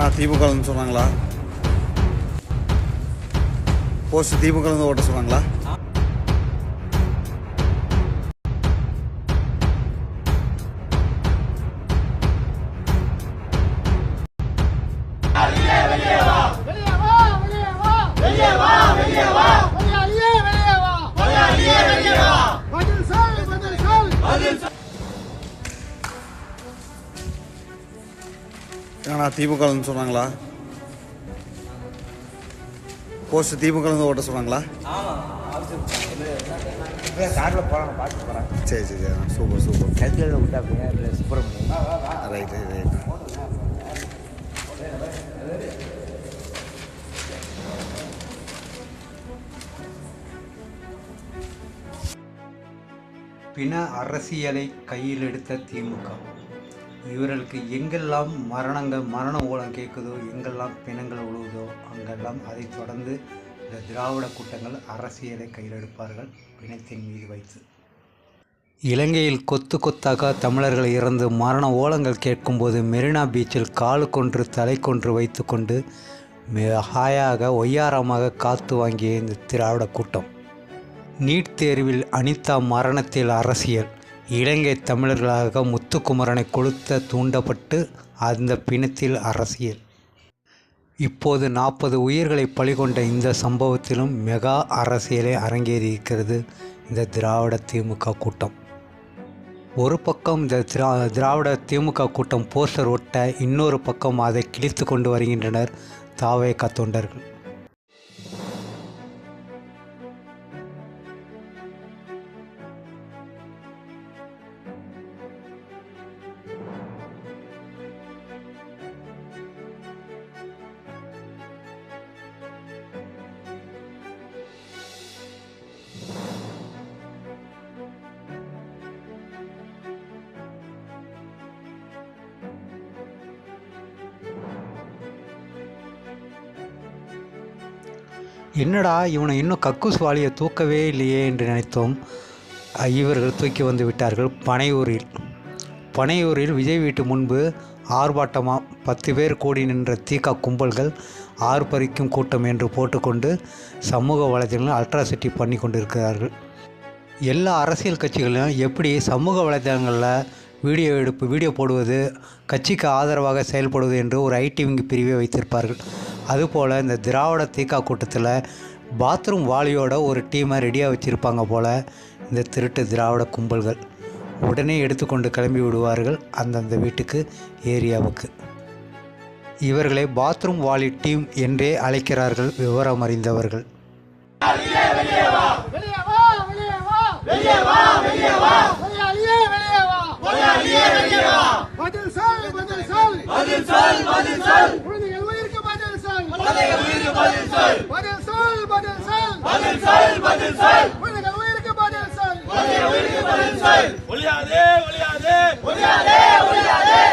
ஆனால் திமுகன்னு சொன்னாங்களா? போஸ்ட் திமுகலேருந்து ஓட்ட சொன்னாங்களா? ஆனால் திமுகன்னு சொன்னாங்களா? போஸ்ட் திமுகலேருந்து ஓட்ட சொன்னாங்களா? சரி சரி super super. Right right right. பிண அரசியலை கையில் எடுத்த திமுக. இவர்களுக்கு எங்கெல்லாம் மரண ஓலம் கேட்குதோ, எங்கெல்லாம் பிணங்கள் உழுவுதோ அங்கெல்லாம் அதை தொடர்ந்து இந்த திராவிட கூட்டங்கள் அரசியலை கையில் எடுப்பார்கள், பிணத்தின் மீது வைத்து. இலங்கையில் கொத்து கொத்தாக தமிழர்கள் இறந்து மரண ஓலங்கள் கேட்கும்போது மெரினா பீச்சில் காலுக்கொன்று தலைக்கொன்று வைத்து கொண்டு ஹாயாக ஒய்யாரமாக காத்து வாங்கிய இந்த திராவிட கூட்டம். நீட் தேர்வில் அனிதா மரணத்தில் அரசியல். இலங்கை தமிழர்களாக முத்துக்குமரனை கொளுத்த தூண்டப்பட்டு அந்த பிணத்தில் அரசியல். இப்போது 40 உயிர்களை பலிகொண்ட இந்த சம்பவத்திலும் மெகா அரசியலை அரங்கேறியிருக்கிறது இந்த திராவிட திமுக கூட்டம். ஒரு பக்கம் இந்த திராவிட திமுக கூட்டம் போஸ்டர் ஒட்ட, இன்னொரு பக்கம் அதை கிழித்து கொண்டு வருகின்றனர் தாவேகா தொண்டர்கள். என்னடா இவனை இன்னும் கக்கூஸ் வாலியை தூக்கவே இல்லையே என்று நினைத்தோம். இவர்கள் தூக்கி வந்து விட்டார்கள் பனையூரில் விஜய் வீட்டு முன்பு ஆர்ப்பாட்டமாக 10 பேர் கூடி நின்ற தீகா கும்பல்கள் ஆர்ப்பரிக்கும் கூட்டம் என்று போட்டுக்கொண்டு சமூக வலைதளங்களில் அல்ட்ராசிட்டி பண்ணி கொண்டிருக்கிறார்கள். எல்லா அரசியல் கட்சிகளும் எப்படி சமூக வலைதளங்களில் வீடியோ போடுவது, கட்சிக்கு ஆதரவாக செயல்படுவது என்று ஒரு ஐடிவிங் பிரிவை வைத்திருப்பார்கள். அதுபோல் இந்த திராவிட தீகா கூட்டத்தில் பாத்ரூம் வாலியோட ஒரு டீமை ரெடியாக வச்சுருப்பாங்க போல் இந்த திருட்டு திராவிட கும்பல்கள். உடனே எடுத்துக்கொண்டு கிளம்பி விடுவார்கள் அந்தந்த வீட்டுக்கு, ஏரியாவுக்கு. இவர்களை பாத்ரூம் வாலி டீம் என்றே அழைக்கிறார்கள் விவரம் அறிந்தவர்கள்.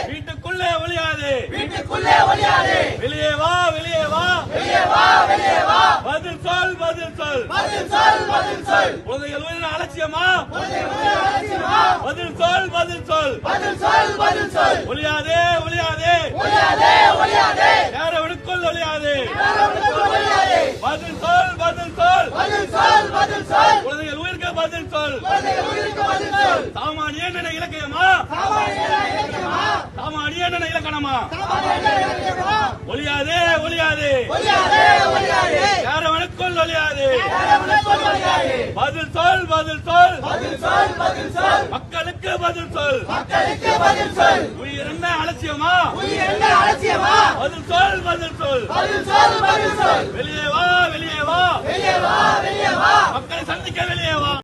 வீட்டுக்குள்ளே ஒளியாதே, வெளியே வா, பதில் சொல். குழந்தைகள் உயிரின அலட்சியமா? பதில் சொல். ஒளியாதே, யாரவனுக்குள் ஒளியாதே. பதில் சொல். குழந்தைகள் உயிருக்கு பதில் சொல். சாமானிய என்ன இலக்கியமா? சாமானிய என்ன இலக்கணமா? ஒளியாதே, யாரவனுக்குள் ஒளியாதே. பதில் சொல். மக்களுக்கு பதில் சொல். உயிர் என்ன அலட்சியமா? பதில் சொல். வெளியே வா, மக்களை சந்திக்க வெளியே வா.